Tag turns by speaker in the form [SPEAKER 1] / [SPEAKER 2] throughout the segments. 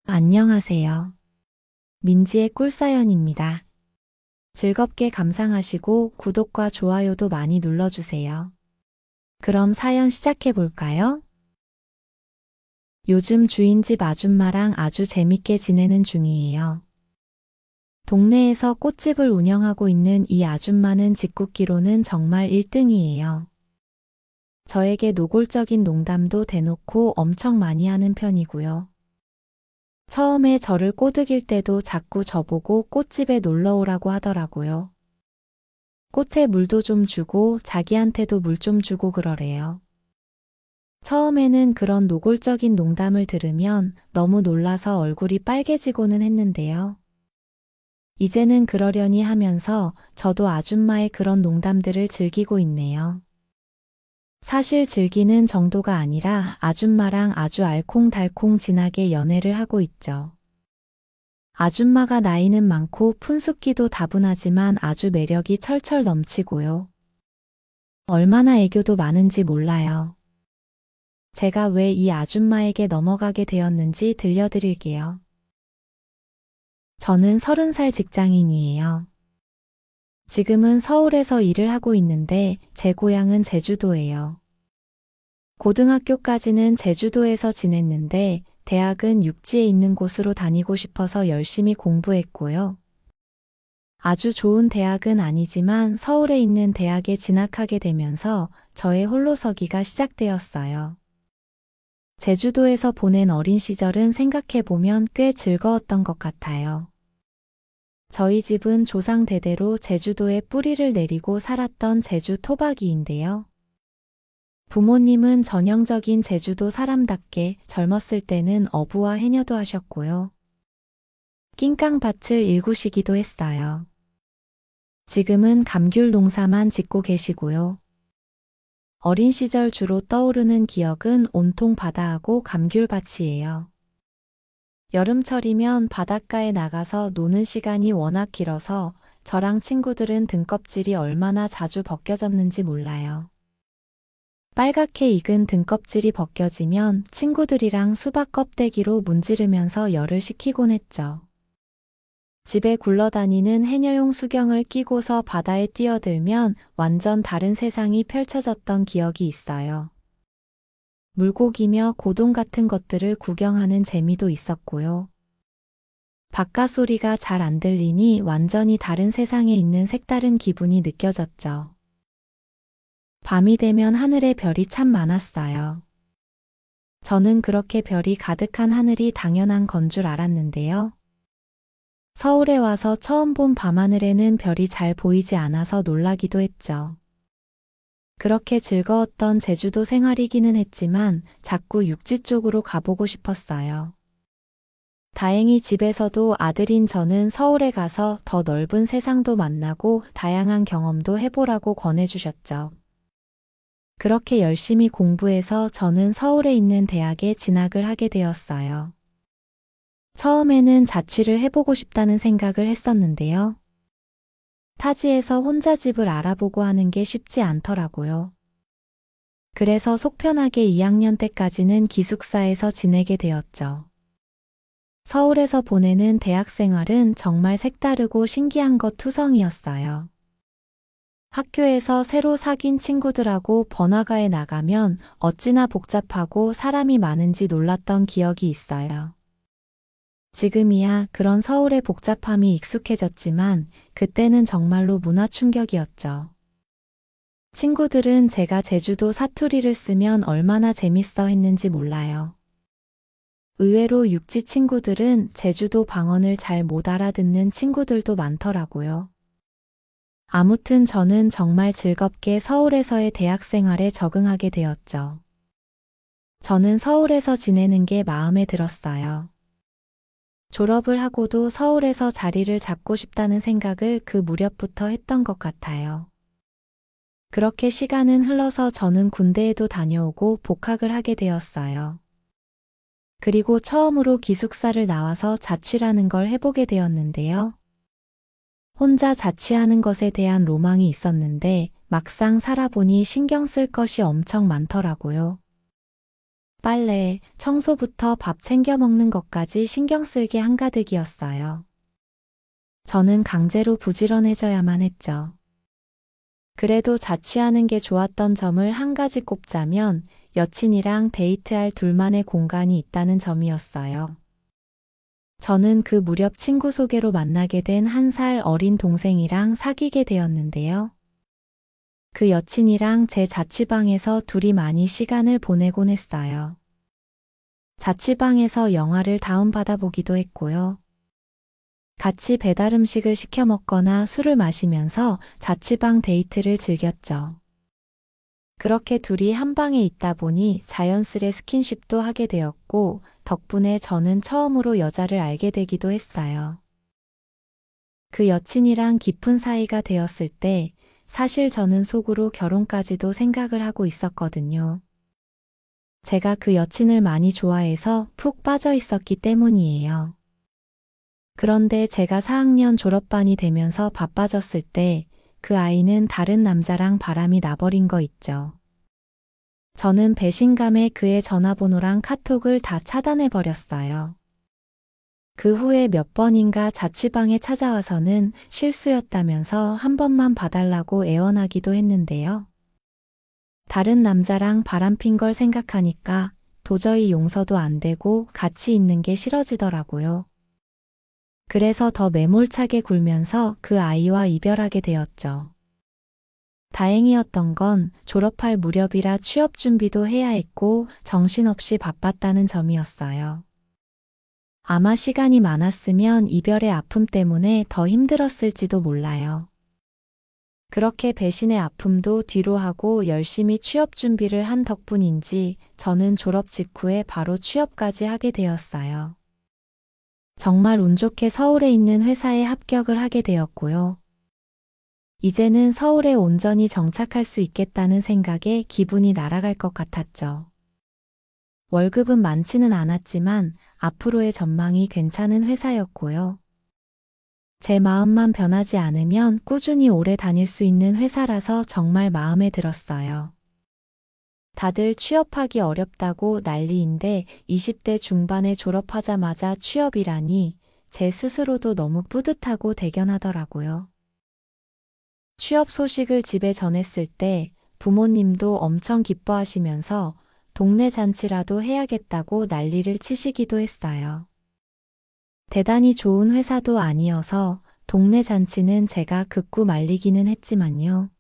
[SPEAKER 1] 안녕하세요. 민지의 꿀사연입니다. 즐겁게 감상하시고 구독과 좋아요도 많이 눌러주세요. 그럼 사연 시작해 볼까요? 요즘 주인집 아줌마랑 아주 재밌게 지내는 중이에요. 동네에서 꽃집을 운영하고 있는 이 아줌마는 짓궂기로는 정말 1등이에요. 저에게 노골적인 농담도 대놓고 엄청 많이 하는 편이고요. 처음에 저를 꼬드길 때도 자꾸 저보고 꽃집에 놀러 오라고 하더라고요. 꽃에 물도 좀 주고 자기한테도 물 좀 주고 그러래요. 처음에는 그런 노골적인 농담을 들으면 너무 놀라서 얼굴이 빨개지고는 했는데요. 이제는 그러려니 하면서 저도 아줌마의 그런 농담들을 즐기고 있네요. 사실 즐기는 정도가 아니라 아줌마랑 아주 알콩달콩 진하게 연애를 하고 있죠. 아줌마가 나이는 많고 푼숫기도 다분하지만 아주 매력이 철철 넘치고요. 얼마나 애교도 많은지 몰라요. 제가 왜 이 아줌마에게 넘어가게 되었는지 들려드릴게요. 저는 30살 직장인이에요. 지금은 서울에서 일을 하고 있는데 제 고향은 제주도예요. 고등학교까지는 제주도에서 지냈는데 대학은 육지에 있는 곳으로 다니고 싶어서 열심히 공부했고요. 아주 좋은 대학은 아니지만 서울에 있는 대학에 진학하게 되면서 저의 홀로서기가 시작되었어요. 제주도에서 보낸 어린 시절은 생각해보면 꽤 즐거웠던 것 같아요. 저희 집은 조상 대대로 제주도에 뿌리를 내리고 살았던 제주 토박이인데요. 부모님은 전형적인 제주도 사람답게 젊었을 때는 어부와 해녀도 하셨고요. 낑깡밭을 일구시기도 했어요. 지금은 감귤 농사만 짓고 계시고요. 어린 시절 주로 떠오르는 기억은 온통 바다하고 감귤밭이에요. 여름철이면 바닷가에 나가서 노는 시간이 워낙 길어서 저랑 친구들은 등껍질이 얼마나 자주 벗겨졌는지 몰라요. 빨갛게 익은 등껍질이 벗겨지면 친구들이랑 수박 껍데기로 문지르면서 열을 식히곤 했죠. 집에 굴러다니는 해녀용 수경을 끼고서 바다에 뛰어들면 완전 다른 세상이 펼쳐졌던 기억이 있어요. 물고기며 고동 같은 것들을 구경하는 재미도 있었고요. 바깥 소리가 잘 안 들리니 완전히 다른 세상에 있는 색다른 기분이 느껴졌죠. 밤이 되면 하늘에 별이 참 많았어요. 저는 그렇게 별이 가득한 하늘이 당연한 건 줄 알았는데요. 서울에 와서 처음 본 밤하늘에는 별이 잘 보이지 않아서 놀라기도 했죠. 그렇게 즐거웠던 제주도 생활이기는 했지만 자꾸 육지 쪽으로 가보고 싶었어요. 다행히 집에서도 아들인 저는 서울에 가서 더 넓은 세상도 만나고 다양한 경험도 해보라고 권해주셨죠. 그렇게 열심히 공부해서 저는 서울에 있는 대학에 진학을 하게 되었어요. 처음에는 자취를 해보고 싶다는 생각을 했었는데요. 타지에서 혼자 집을 알아보고 하는 게 쉽지 않더라고요. 그래서 속편하게 2학년 때까지는 기숙사에서 지내게 되었죠. 서울에서 보내는 대학 생활은 정말 색다르고 신기한 것 투성이었어요. 학교에서 새로 사귄 친구들하고 번화가에 나가면 어찌나 복잡하고 사람이 많은지 놀랐던 기억이 있어요. 지금이야 그런 서울의 복잡함이 익숙해졌지만 그때는 정말로 문화 충격이었죠. 친구들은 제가 제주도 사투리를 쓰면 얼마나 재밌어 했는지 몰라요. 의외로 육지 친구들은 제주도 방언을 잘 못 알아듣는 친구들도 많더라고요. 아무튼 저는 정말 즐겁게 서울에서의 대학 생활에 적응하게 되었죠. 저는 서울에서 지내는 게 마음에 들었어요. 졸업을 하고도 서울에서 자리를 잡고 싶다는 생각을 그 무렵부터 했던 것 같아요. 그렇게 시간은 흘러서 저는 군대에도 다녀오고 복학을 하게 되었어요. 그리고 처음으로 기숙사를 나와서 자취라는 걸 해보게 되었는데요. 혼자 자취하는 것에 대한 로망이 있었는데 막상 살아보니 신경 쓸 것이 엄청 많더라고요. 빨래, 청소부터 밥 챙겨 먹는 것까지 신경 쓸 게 한가득이었어요. 저는 강제로 부지런해져야만 했죠. 그래도 자취하는 게 좋았던 점을 한 가지 꼽자면 여친이랑 데이트할 둘만의 공간이 있다는 점이었어요. 저는 그 무렵 친구 소개로 만나게 된 1살 어린 동생이랑 사귀게 되었는데요. 그 여친이랑 제 자취방에서 둘이 많이 시간을 보내곤 했어요. 자취방에서 영화를 다운받아 보기도 했고요. 같이 배달 음식을 시켜 먹거나 술을 마시면서 자취방 데이트를 즐겼죠. 그렇게 둘이 한 방에 있다 보니 자연스레 스킨십도 하게 되었고, 덕분에 저는 처음으로 여자를 알게 되기도 했어요. 그 여친이랑 깊은 사이가 되었을 때 사실 저는 속으로 결혼까지도 생각을 하고 있었거든요. 제가 그 여친을 많이 좋아해서 푹 빠져 있었기 때문이에요. 그런데 제가 4학년 졸업반이 되면서 바빠졌을 때 그 아이는 다른 남자랑 바람이 나버린 거 있죠. 저는 배신감에 그의 전화번호랑 카톡을 다 차단해버렸어요. 그 후에 몇 번인가 자취방에 찾아와서는 실수였다면서 한 번만 봐달라고 애원하기도 했는데요. 다른 남자랑 바람핀 걸 생각하니까 도저히 용서도 안 되고 같이 있는 게 싫어지더라고요. 그래서 더 매몰차게 굴면서 그 아이와 이별하게 되었죠. 다행이었던 건 졸업할 무렵이라 취업 준비도 해야 했고 정신없이 바빴다는 점이었어요. 아마 시간이 많았으면 이별의 아픔 때문에 더 힘들었을지도 몰라요. 그렇게 배신의 아픔도 뒤로 하고 열심히 취업 준비를 한 덕분인지 저는 졸업 직후에 바로 취업까지 하게 되었어요. 정말 운 좋게 서울에 있는 회사에 합격을 하게 되었고요. 이제는 서울에 온전히 정착할 수 있겠다는 생각에 기분이 날아갈 것 같았죠. 월급은 많지는 않았지만 앞으로의 전망이 괜찮은 회사였고요. 제 마음만 변하지 않으면 꾸준히 오래 다닐 수 있는 회사라서 정말 마음에 들었어요. 다들 취업하기 어렵다고 난리인데 20대 중반에 졸업하자마자 취업이라니 제 스스로도 너무 뿌듯하고 대견하더라고요. 취업 소식을 집에 전했을 때 부모님도 엄청 기뻐하시면서 동네 잔치라도 해야겠다고 난리를 치시기도 했어요. 대단히 좋은 회사도 아니어서 동네 잔치는 제가 극구 말리기는 했지만요.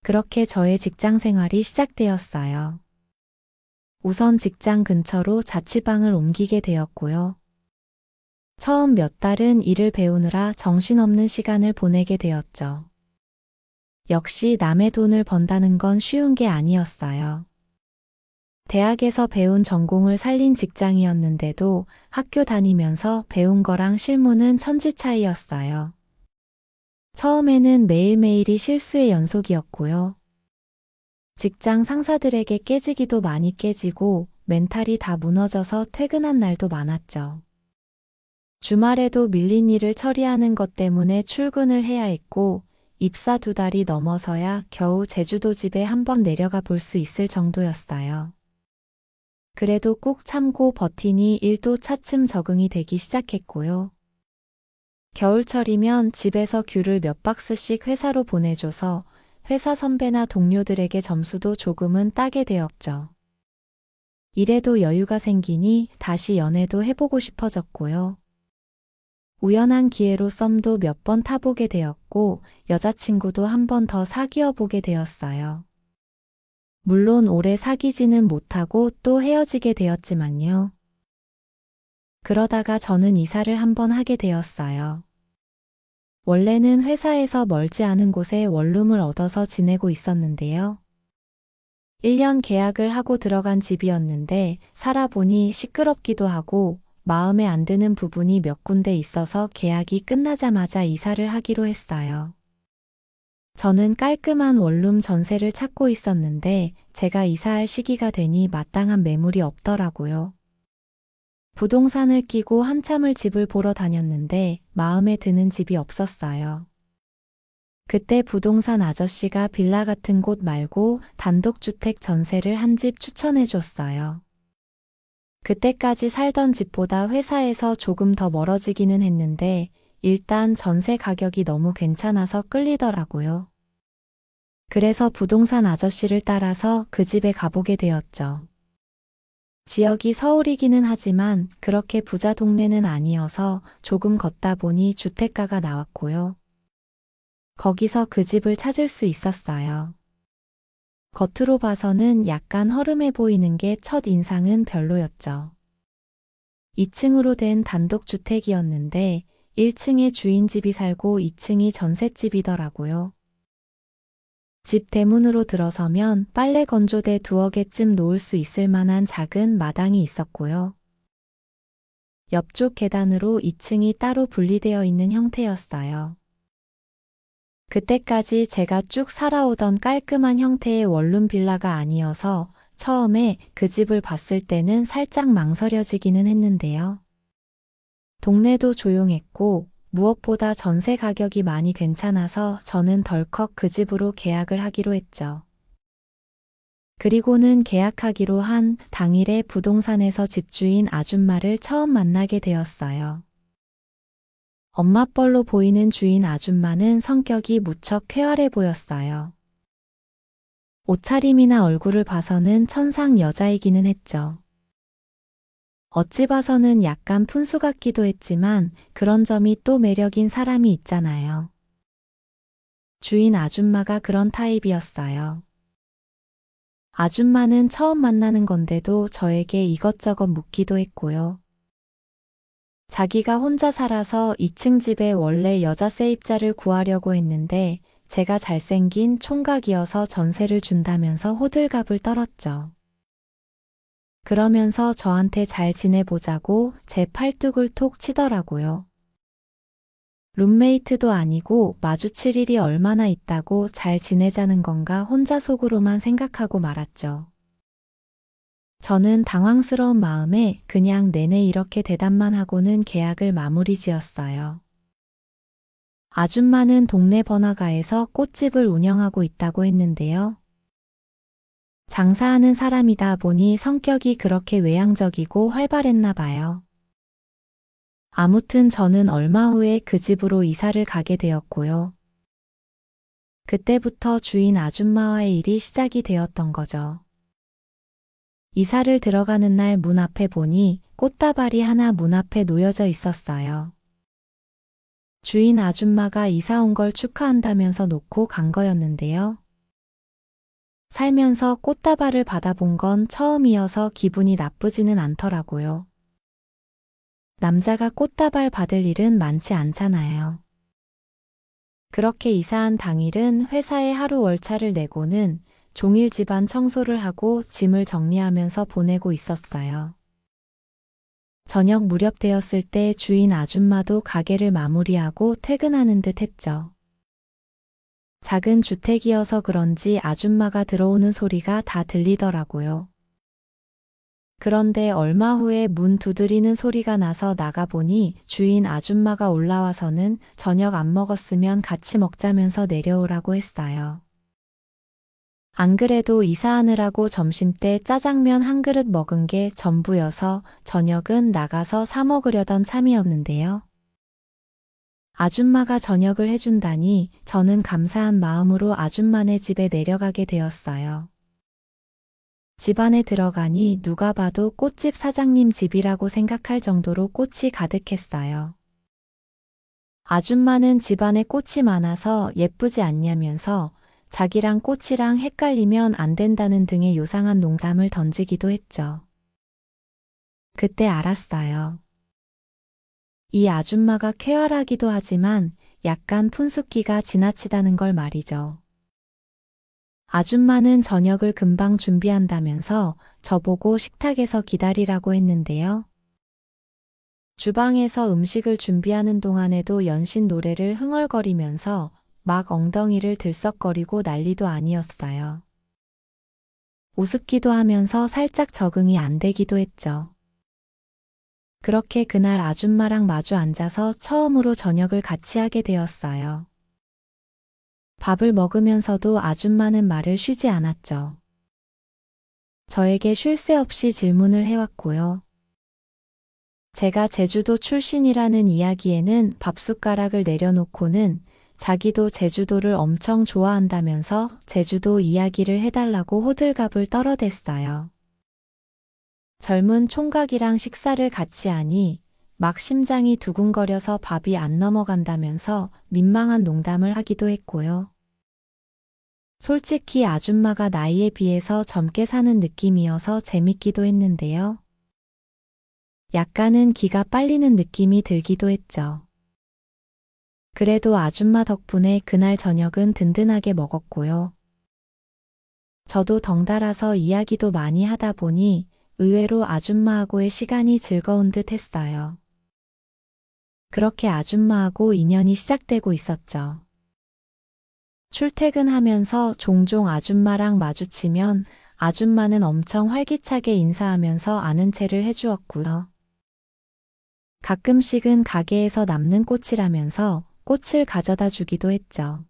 [SPEAKER 1] 그렇게 저의 직장 생활이 시작되었어요. 우선 직장 근처로 자취방을 옮기게 되었고요. 처음 몇 달은 일을 배우느라 정신없는 시간을 보내게 되었죠. 역시 남의 돈을 번다는 건 쉬운 게 아니었어요. 대학에서 배운 전공을 살린 직장이었는데도 학교 다니면서 배운 거랑 실무는 천지 차이였어요. 처음에는 매일매일이 실수의 연속이었고요. 직장 상사들에게 깨지기도 많이 깨지고 멘탈이 다 무너져서 퇴근한 날도 많았죠. 주말에도 밀린 일을 처리하는 것 때문에 출근을 해야 했고 입사 2달이 넘어서야 겨우 제주도 집에 한번 내려가 볼 수 있을 정도였어요. 그래도 꾹 참고 버티니 일도 차츰 적응이 되기 시작했고요. 겨울철이면 집에서 귤을 몇 박스씩 회사로 보내줘서 회사 선배나 동료들에게 점수도 조금은 따게 되었죠. 이래도 여유가 생기니 다시 연애도 해보고 싶어졌고요. 우연한 기회로 썸도 몇 번 타보게 되었고 여자친구도 한 번 더 사귀어 보게 되었어요. 물론 오래 사귀지는 못하고 또 헤어지게 되었지만요. 그러다가 저는 이사를 한 번 하게 되었어요. 원래는 회사에서 멀지 않은 곳에 원룸을 얻어서 지내고 있었는데요. 1년 계약을 하고 들어간 집이었는데 살아보니 시끄럽기도 하고 마음에 안 드는 부분이 몇 군데 있어서 계약이 끝나자마자 이사를 하기로 했어요. 저는 깔끔한 원룸 전세를 찾고 있었는데 제가 이사할 시기가 되니 마땅한 매물이 없더라고요. 부동산을 끼고 한참을 집을 보러 다녔는데 마음에 드는 집이 없었어요. 그때 부동산 아저씨가 빌라 같은 곳 말고 단독주택 전세를 한 집 추천해 줬어요. 그때까지 살던 집보다 회사에서 조금 더 멀어지기는 했는데 일단 전세 가격이 너무 괜찮아서 끌리더라고요. 그래서 부동산 아저씨를 따라서 그 집에 가보게 되었죠. 지역이 서울이기는 하지만 그렇게 부자 동네는 아니어서 조금 걷다 보니 주택가가 나왔고요. 거기서 그 집을 찾을 수 있었어요. 겉으로 봐서는 약간 허름해 보이는 게 첫 인상은 별로였죠. 2층으로 된 단독주택이었는데 1층에 주인 집이 살고 2층이 전셋집이더라고요. 집 대문으로 들어서면 빨래 건조대 2개쯤 놓을 수 있을 만한 작은 마당이 있었고요. 옆쪽 계단으로 2층이 따로 분리되어 있는 형태였어요. 그때까지 제가 쭉 살아오던 깔끔한 형태의 원룸 빌라가 아니어서 처음에 그 집을 봤을 때는 살짝 망설여지기는 했는데요. 동네도 조용했고 무엇보다 전세 가격이 많이 괜찮아서 저는 덜컥 그 집으로 계약을 하기로 했죠. 그리고는 계약하기로 한 당일에 부동산에서 집주인 아줌마를 처음 만나게 되었어요. 엄마뻘로 보이는 주인 아줌마는 성격이 무척 쾌활해 보였어요. 옷차림이나 얼굴을 봐서는 천상 여자이기는 했죠. 어찌 봐서는 약간 푼수 같기도 했지만 그런 점이 또 매력인 사람이 있잖아요. 주인 아줌마가 그런 타입이었어요. 아줌마는 처음 만나는 건데도 저에게 이것저것 묻기도 했고요. 자기가 혼자 살아서 2층 집에 원래 여자 세입자를 구하려고 했는데 제가 잘생긴 총각이어서 전세를 준다면서 호들갑을 떨었죠. 그러면서 저한테 잘 지내보자고 제 팔뚝을 톡 치더라고요. 룸메이트도 아니고 마주칠 일이 얼마나 있다고 잘 지내자는 건가 혼자 속으로만 생각하고 말았죠. 저는 당황스러운 마음에 그냥 내내 이렇게 대답만 하고는 계약을 마무리 지었어요. 아줌마는 동네 번화가에서 꽃집을 운영하고 있다고 했는데요. 장사하는 사람이다 보니 성격이 그렇게 외향적이고 활발했나 봐요. 아무튼 저는 얼마 후에 그 집으로 이사를 가게 되었고요. 그때부터 주인 아줌마와의 일이 시작이 되었던 거죠. 이사를 들어가는 날 문 앞에 보니 꽃다발이 하나 문 앞에 놓여져 있었어요. 주인 아줌마가 이사 온 걸 축하한다면서 놓고 간 거였는데요. 살면서 꽃다발을 받아본 건 처음이어서 기분이 나쁘지는 않더라고요. 남자가 꽃다발 받을 일은 많지 않잖아요. 그렇게 이사한 당일은 회사에 하루 월차를 내고는 종일 집안 청소를 하고 짐을 정리하면서 보내고 있었어요. 저녁 무렵 되었을 때 주인 아줌마도 가게를 마무리하고 퇴근하는 듯 했죠. 작은 주택이어서 그런지 아줌마가 들어오는 소리가 다 들리더라고요. 그런데 얼마 후에 문 두드리는 소리가 나서 나가보니 주인 아줌마가 올라와서는 저녁 안 먹었으면 같이 먹자면서 내려오라고 했어요. 안 그래도 이사하느라고 점심때 짜장면 한 그릇 먹은 게 전부여서 저녁은 나가서 사 먹으려던 참이었는데요. 아줌마가 저녁을 해준다니 저는 감사한 마음으로 아줌마네 집에 내려가게 되었어요. 집 안에 들어가니 누가 봐도 꽃집 사장님 집이라고 생각할 정도로 꽃이 가득했어요. 아줌마는 집안에 꽃이 많아서 예쁘지 않냐면서 자기랑 꽃이랑 헷갈리면 안 된다는 등의 요상한 농담을 던지기도 했죠. 그때 알았어요. 이 아줌마가 쾌활하기도 하지만 약간 푼숫기가 지나치다는 걸 말이죠. 아줌마는 저녁을 금방 준비한다면서 저보고 식탁에서 기다리라고 했는데요. 주방에서 음식을 준비하는 동안에도 연신 노래를 흥얼거리면서 막 엉덩이를 들썩거리고 난리도 아니었어요. 우습기도 하면서 살짝 적응이 안 되기도 했죠. 그렇게 그날 아줌마랑 마주 앉아서 처음으로 저녁을 같이 하게 되었어요. 밥을 먹으면서도 아줌마는 말을 쉬지 않았죠. 저에게 쉴 새 없이 질문을 해왔고요. 제가 제주도 출신이라는 이야기에는 밥숟가락을 내려놓고는 자기도 제주도를 엄청 좋아한다면서 제주도 이야기를 해달라고 호들갑을 떨어댔어요. 젊은 총각이랑 식사를 같이 하니 막 심장이 두근거려서 밥이 안 넘어간다면서 민망한 농담을 하기도 했고요. 솔직히 아줌마가 나이에 비해서 젊게 사는 느낌이어서 재밌기도 했는데요. 약간은 기가 빨리는 느낌이 들기도 했죠. 그래도 아줌마 덕분에 그날 저녁은 든든하게 먹었고요. 저도 덩달아서 이야기도 많이 하다 보니 의외로 아줌마하고의 시간이 즐거운 듯 했어요. 그렇게 아줌마하고 인연이 시작되고 있었죠. 출퇴근하면서 종종 아줌마랑 마주치면 아줌마는 엄청 활기차게 인사하면서 아는 체를 해주었고요. 가끔씩은 가게에서 남는 꽃이라면서 꽃을 가져다 주기도 했죠.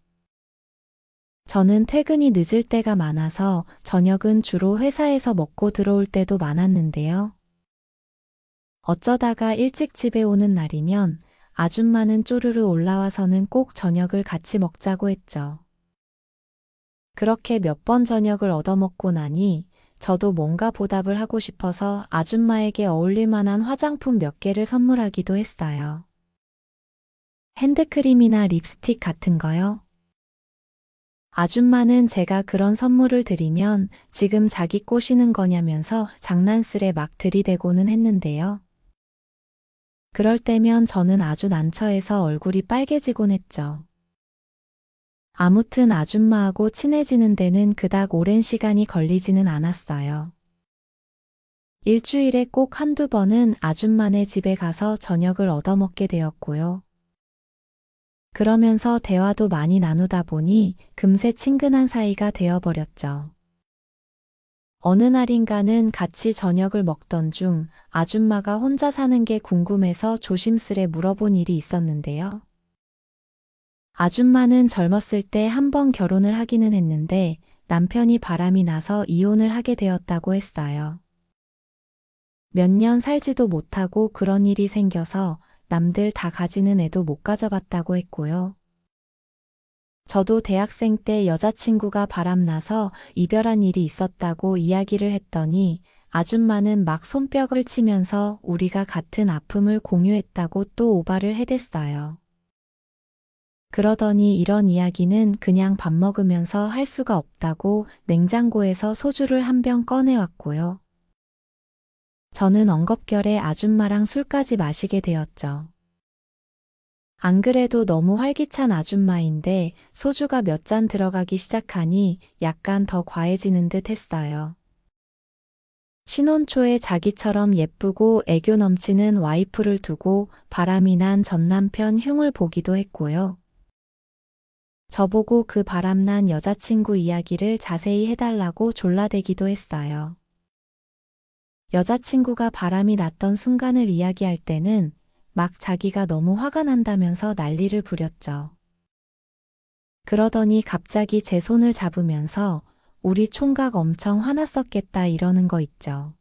[SPEAKER 1] 저는 퇴근이 늦을 때가 많아서 저녁은 주로 회사에서 먹고 들어올 때도 많았는데요. 어쩌다가 일찍 집에 오는 날이면 아줌마는 쪼르르 올라와서는 꼭 저녁을 같이 먹자고 했죠. 그렇게 몇 번 저녁을 얻어먹고 나니 저도 뭔가 보답을 하고 싶어서 아줌마에게 어울릴 만한 화장품 몇 개를 선물하기도 했어요. 핸드크림이나 립스틱 같은 거요. 아줌마는 제가 그런 선물을 드리면 지금 자기 꼬시는 거냐면서 장난스레 막 들이대고는 했는데요. 그럴 때면 저는 아주 난처해서 얼굴이 빨개지곤 했죠. 아무튼 아줌마하고 친해지는 데는 그닥 오랜 시간이 걸리지는 않았어요. 일주일에 꼭 한두 번은 아줌마네 집에 가서 저녁을 얻어먹게 되었고요. 그러면서 대화도 많이 나누다 보니 금세 친근한 사이가 되어버렸죠. 어느 날인가는 같이 저녁을 먹던 중 아줌마가 혼자 사는 게 궁금해서 조심스레 물어본 일이 있었는데요. 아줌마는 젊었을 때 한 번 결혼을 하기는 했는데 남편이 바람이 나서 이혼을 하게 되었다고 했어요. 몇 년 살지도 못하고 그런 일이 생겨서 남들 다 가지는 애도 못 가져봤다고 했고요. 저도 대학생 때 여자친구가 바람나서 이별한 일이 있었다고 이야기를 했더니 아줌마는 막 손뼉을 치면서 우리가 같은 아픔을 공유했다고 또 오바를 해댔어요. 그러더니 이런 이야기는 그냥 밥 먹으면서 할 수가 없다고 냉장고에서 소주를 한 병 꺼내왔고요. 저는 엉겁결에 아줌마랑 술까지 마시게 되었죠. 안 그래도 너무 활기찬 아줌마인데 소주가 몇 잔 들어가기 시작하니 약간 더 과해지는 듯 했어요. 신혼 초에 자기처럼 예쁘고 애교 넘치는 와이프를 두고 바람이 난 전 남편 흉을 보기도 했고요. 저보고 그 바람난 여자친구 이야기를 자세히 해달라고 졸라대기도 했어요. 여자친구가 바람이 났던 순간을 이야기할 때는 막 자기가 너무 화가 난다면서 난리를 부렸죠. 그러더니 갑자기 제 손을 잡으면서 우리 총각 엄청 화났었겠다 이러는 거 있죠.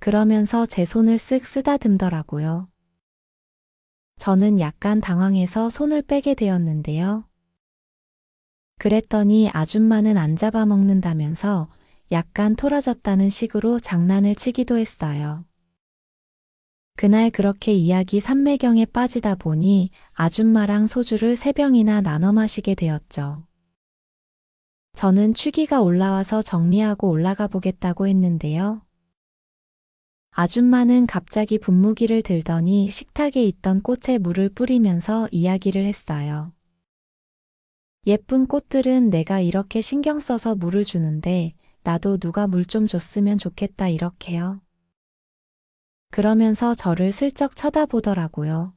[SPEAKER 1] 그러면서 제 손을 쓱 쓰다듬더라고요. 저는 약간 당황해서 손을 빼게 되었는데요. 그랬더니 아줌마는 안 잡아먹는다면서 약간 토라졌다는 식으로 장난을 치기도 했어요. 그날 그렇게 이야기 삼매경에 빠지다 보니 아줌마랑 소주를 3병이나 나눠 마시게 되었죠. 저는 취기가 올라와서 정리하고 올라가 보겠다고 했는데요. 아줌마는 갑자기 분무기를 들더니 식탁에 있던 꽃에 물을 뿌리면서 이야기를 했어요. 예쁜 꽃들은 내가 이렇게 신경 써서 물을 주는데 나도 누가 물 좀 줬으면 좋겠다 이렇게요. 그러면서 저를 슬쩍 쳐다보더라고요.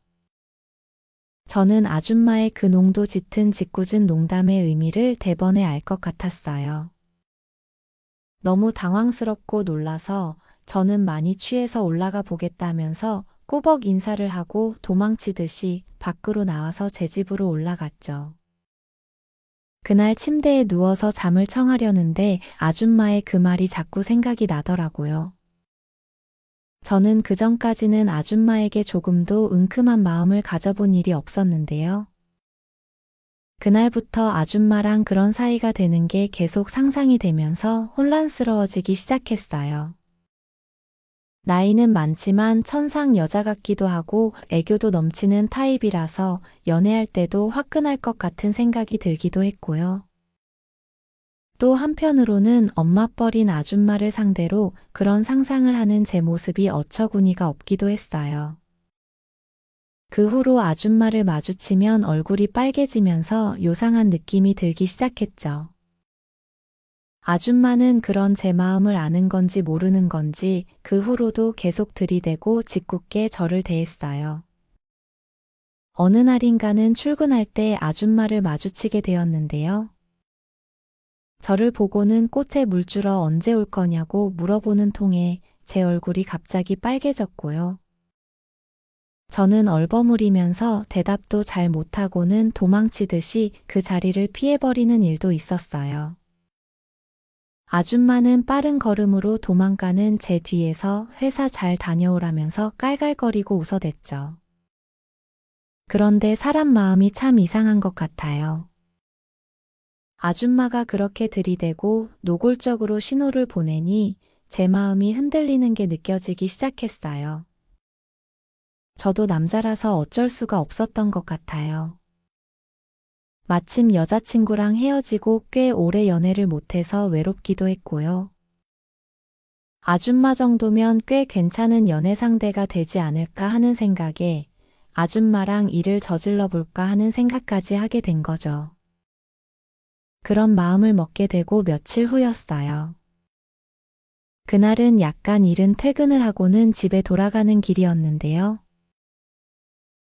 [SPEAKER 1] 저는 아줌마의 그 농도 짙은 짓궂은 농담의 의미를 대번에 알 것 같았어요. 너무 당황스럽고 놀라서 저는 많이 취해서 올라가 보겠다면서 꾸벅 인사를 하고 도망치듯이 밖으로 나와서 제 집으로 올라갔죠. 그날 침대에 누워서 잠을 청하려는데 아줌마의 그 말이 자꾸 생각이 나더라고요. 저는 그전까지는 아줌마에게 조금도 은큼한 마음을 가져본 일이 없었는데요. 그날부터 아줌마랑 그런 사이가 되는 게 계속 상상이 되면서 혼란스러워지기 시작했어요. 나이는 많지만 천상 여자 같기도 하고 애교도 넘치는 타입이라서 연애할 때도 화끈할 것 같은 생각이 들기도 했고요. 또 한편으로는 엄마뻘인 아줌마를 상대로 그런 상상을 하는 제 모습이 어처구니가 없기도 했어요. 그 후로 아줌마를 마주치면 얼굴이 빨개지면서 요상한 느낌이 들기 시작했죠. 아줌마는 그런 제 마음을 아는 건지 모르는 건지 그 후로도 계속 들이대고 짓궂게 저를 대했어요. 어느 날인가는 출근할 때 아줌마를 마주치게 되었는데요. 저를 보고는 꽃에 물 주러 언제 올 거냐고 물어보는 통에 제 얼굴이 갑자기 빨개졌고요. 저는 얼버무리면서 대답도 잘 못하고는 도망치듯이 그 자리를 피해버리는 일도 있었어요. 아줌마는 빠른 걸음으로 도망가는 제 뒤에서 회사 잘 다녀오라면서 깔깔거리고 웃어댔죠. 그런데 사람 마음이 참 이상한 것 같아요. 아줌마가 그렇게 들이대고 노골적으로 신호를 보내니 제 마음이 흔들리는 게 느껴지기 시작했어요. 저도 남자라서 어쩔 수가 없었던 것 같아요. 마침 여자친구랑 헤어지고 꽤 오래 연애를 못해서 외롭기도 했고요. 아줌마 정도면 꽤 괜찮은 연애 상대가 되지 않을까 하는 생각에 아줌마랑 일을 저질러 볼까 하는 생각까지 하게 된 거죠. 그런 마음을 먹게 되고 며칠 후였어요. 그날은 약간 이른 퇴근을 하고는 집에 돌아가는 길이었는데요.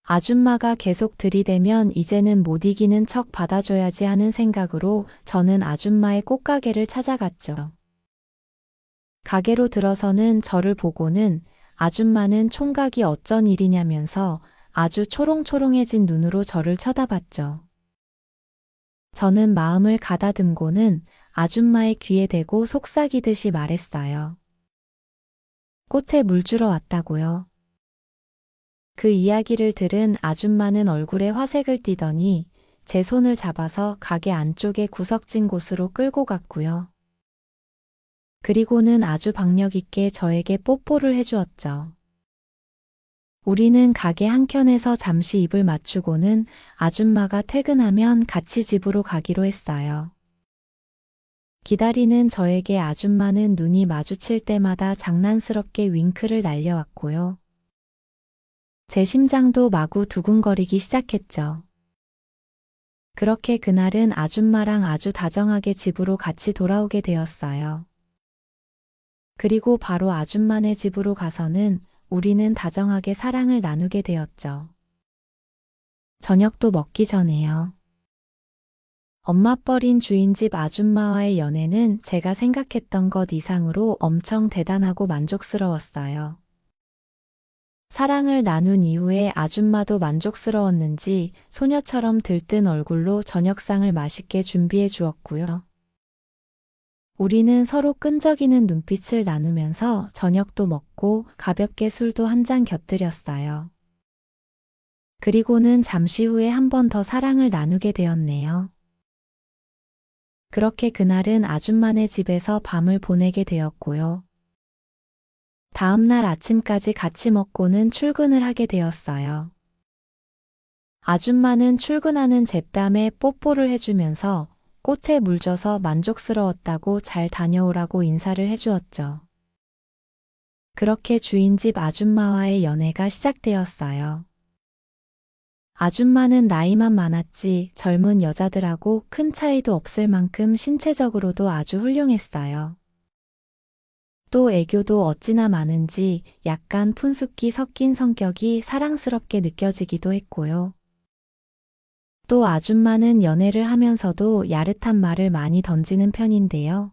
[SPEAKER 1] 아줌마가 계속 들이대면 이제는 못 이기는 척 받아줘야지 하는 생각으로 저는 아줌마의 꽃가게를 찾아갔죠. 가게로 들어서는 저를 보고는 아줌마는 총각이 어쩐 일이냐면서 아주 초롱초롱해진 눈으로 저를 쳐다봤죠. 저는 마음을 가다듬고는 아줌마의 귀에 대고 속삭이듯이 말했어요. 꽃에 물 주러 왔다고요. 그 이야기를 들은 아줌마는 얼굴에 화색을 띠더니 제 손을 잡아서 가게 안쪽에 구석진 곳으로 끌고 갔고요. 그리고는 아주 박력 있게 저에게 뽀뽀를 해주었죠. 우리는 가게 한켠에서 잠시 입을 맞추고는 아줌마가 퇴근하면 같이 집으로 가기로 했어요. 기다리는 저에게 아줌마는 눈이 마주칠 때마다 장난스럽게 윙크를 날려왔고요. 제 심장도 마구 두근거리기 시작했죠. 그렇게 그날은 아줌마랑 아주 다정하게 집으로 같이 돌아오게 되었어요. 그리고 바로 아줌마네 집으로 가서는 우리는 다정하게 사랑을 나누게 되었죠. 저녁도 먹기 전에요. 엄마뻘인 주인집 아줌마와의 연애는 제가 생각했던 것 이상으로 엄청 대단하고 만족스러웠어요. 사랑을 나눈 이후에 아줌마도 만족스러웠는지 소녀처럼 들뜬 얼굴로 저녁상을 맛있게 준비해 주었고요. 우리는 서로 끈적이는 눈빛을 나누면서 저녁도 먹고 가볍게 술도 한 잔 곁들였어요. 그리고는 잠시 후에 한 번 더 사랑을 나누게 되었네요. 그렇게 그날은 아줌마네 집에서 밤을 보내게 되었고요. 다음날 아침까지 같이 먹고는 출근을 하게 되었어요. 아줌마는 출근하는 제 뺨에 뽀뽀를 해주면서 꽃에 물 줘서 만족스러웠다고 잘 다녀오라고 인사를 해주었죠. 그렇게 주인집 아줌마와의 연애가 시작되었어요. 아줌마는 나이만 많았지 젊은 여자들하고 큰 차이도 없을 만큼 신체적으로도 아주 훌륭했어요. 또 애교도 어찌나 많은지 약간 푼숙기 섞인 성격이 사랑스럽게 느껴지기도 했고요. 또 아줌마는 연애를 하면서도 야릇한 말을 많이 던지는 편인데요.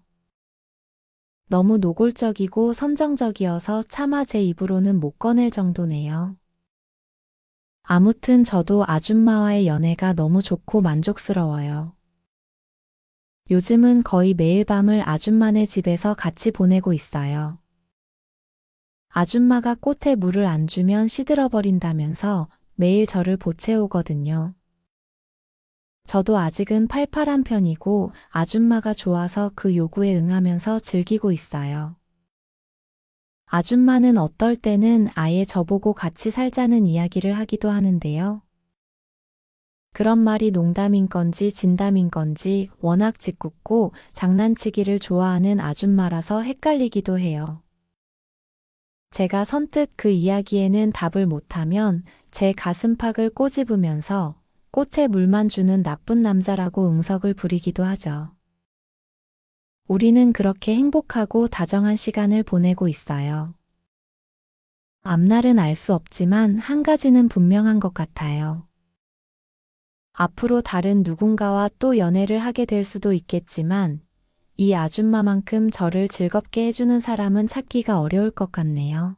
[SPEAKER 1] 너무 노골적이고 선정적이어서 차마 제 입으로는 못 꺼낼 정도네요. 아무튼 저도 아줌마와의 연애가 너무 좋고 만족스러워요. 요즘은 거의 매일 밤을 아줌마네 집에서 같이 보내고 있어요. 아줌마가 꽃에 물을 안 주면 시들어버린다면서 매일 저를 보채오거든요. 저도 아직은 팔팔한 편이고 아줌마가 좋아서 그 요구에 응하면서 즐기고 있어요. 아줌마는 어떨 때는 아예 저보고 같이 살자는 이야기를 하기도 하는데요. 그런 말이 농담인 건지 진담인 건지 워낙 짓궂고 장난치기를 좋아하는 아줌마라서 헷갈리기도 해요. 제가 선뜻 그 이야기에는 답을 못하면 제 가슴팍을 꼬집으면서 꽃에 물만 주는 나쁜 남자라고 응석을 부리기도 하죠. 우리는 그렇게 행복하고 다정한 시간을 보내고 있어요. 앞날은 알 수 없지만 한 가지는 분명한 것 같아요. 앞으로 다른 누군가와 또 연애를 하게 될 수도 있겠지만 이 아줌마만큼 저를 즐겁게 해주는 사람은 찾기가 어려울 것 같네요.